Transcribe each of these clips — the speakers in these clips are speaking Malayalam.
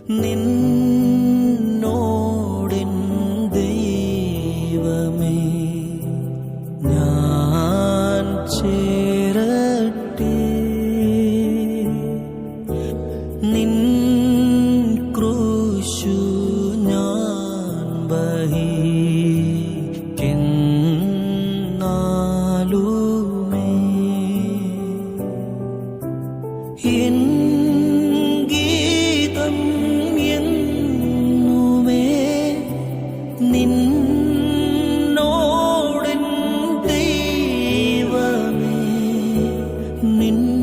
നിന്നോടിൻ ദൈവമേ ഞാൻ ചേരട്ടെ. നിൻ ക്രൂശു ഞാൻ വഹിക്കുന്നാലുമേ എൻ ഗീതം എന്നുമേ നിന്നോടിൻ ദൈവമേ നിന്നോടിൻ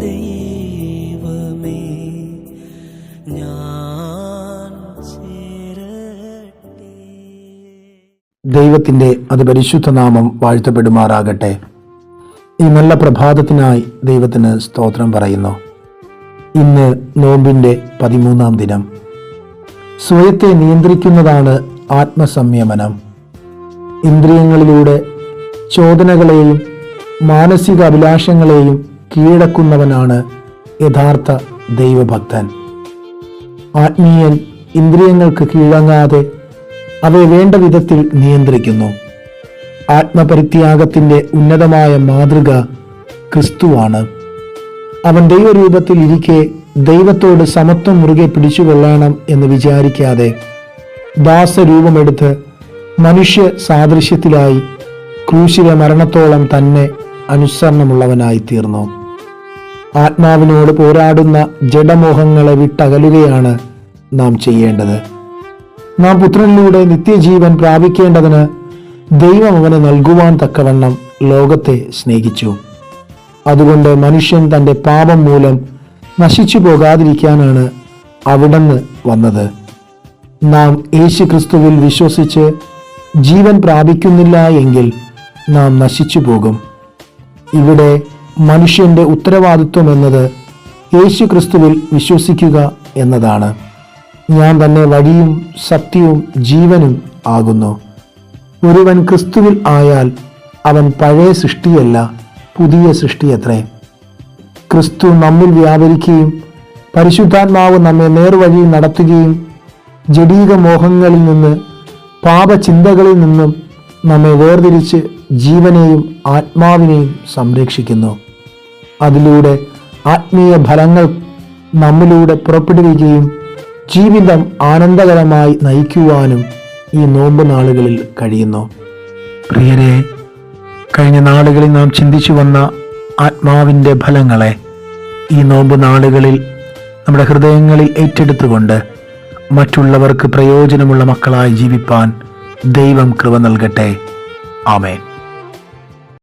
ദൈവമേ ഞാൻ ചേരട്ടെ. ദൈവത്തിൻ്റെ അതിപരിശുദ്ധ നാമം വാഴ്ത്തപ്പെടുമാറാകട്ടെ. ഈ നല്ല പ്രഭാതത്തിനായി ദൈവത്തിന് സ്തോത്രം പറയുന്നു. ഇന്ന് നോമ്പിൻ്റെ 13-ാം ദിനം. സ്വയത്തെ നിയന്ത്രിക്കുന്നതാണ് ആത്മസംയമനം. ഇന്ദ്രിയങ്ങളിലൂടെ ചോദനകളെയും മാനസിക അഭിലാഷങ്ങളെയും കീഴടക്കുന്നവനാണ് യഥാർത്ഥ ദൈവഭക്തൻ. ആത്മീയൻ ഇന്ദ്രിയങ്ങൾക്ക് കീഴടങ്ങാതെ അവയെ വേണ്ട വിധത്തിൽ നിയന്ത്രിക്കുന്നു. ആത്മപരിത്യാഗത്തിന്റെ ഉന്നതമായ മാതൃക ക്രിസ്തുവാണ്. അവൻ ദൈവരൂപത്തിൽ ഇരിക്കെ ദൈവത്തോട് സമത്വം മുറുകെ പിടിച്ചുകൊള്ളണം എന്ന് വിചാരിക്കാതെ ദാസരൂപമെടുത്ത് മനുഷ്യ സാദൃശ്യത്തിലായി ക്രൂശിലെ മരണത്തോളം തന്നെ അനുസരണമുള്ളവനായി തീർന്നു. ആത്മാവിനോട് പോരാടുന്ന ജഡമോഹങ്ങളെ വിട്ടകലുകയാണ് നാം ചെയ്യേണ്ടത്. നാം പുത്രനിലൂടെ നിത്യജീവൻ പ്രാപിക്കേണ്ടതിന് ദൈവം അവന് നൽകുവാൻ തക്കവണ്ണം ലോകത്തെ സ്നേഹിച്ചു. അതുകൊണ്ട് മനുഷ്യൻ തൻ്റെ പാപം മൂലം നശിച്ചു പോകാതിരിക്കാനാണ് അവിടുന്ന് വന്നത്. നാം യേശു ക്രിസ്തുവിൽ വിശ്വസിച്ച് ജീവൻ പ്രാപിക്കുന്നില്ല എങ്കിൽ നാം നശിച്ചു പോകും. ഇവിടെ മനുഷ്യന്റെ ഉത്തരവാദിത്വം എന്നത് യേശു ക്രിസ്തുവിൽ വിശ്വസിക്കുക എന്നതാണ്. ഞാൻ തന്നെ വഴിയും സത്യവും ജീവനും ആകുന്നു. ഒരുവൻ ക്രിസ്തുവിൽ ആയാൽ അവൻ പഴയ സൃഷ്ടിയല്ല, പുതിയ സൃഷ്ടിയത്രേ. ക്രിസ്തു നമ്മിൽ വ്യാപരിക്കുകയും പരിശുദ്ധാത്മാവ് നമ്മെ നേർവഴിയിൽ നടത്തുകയും ജഡീക മോഹങ്ങളിൽ നിന്ന് പാപചിന്തകളിൽ നിന്നും നമ്മെ വേർതിരിച്ച് ജീവനെയും ആത്മാവിനെയും സംരക്ഷിക്കുന്നു. അതിലൂടെ ആത്മീയ ഫലങ്ങൾ നമ്മിലൂടെ പുറപ്പെടുവിക്കുകയും ജീവിതം ആനന്ദകരമായി നയിക്കുവാനും ഈ നോമ്പ് നാളുകളിൽ കഴിയുന്നു. പ്രിയരെ, കഴിഞ്ഞ നാളുകളിൽ നാം ചിന്തിച്ചു വന്ന ആത്മാവിൻ്റെ ഫലങ്ങളെ ഈ നോമ്പ് നാളുകളിൽ നമ്മുടെ ഹൃദയങ്ങളിൽ ഏറ്റെടുത്തുകൊണ്ട് മറ്റുള്ളവർക്ക് പ്രയോജനമുള്ള മക്കളായി ജീവിപ്പാൻ ദൈവം കൃപ നൽകട്ടെ. ആമേൻ.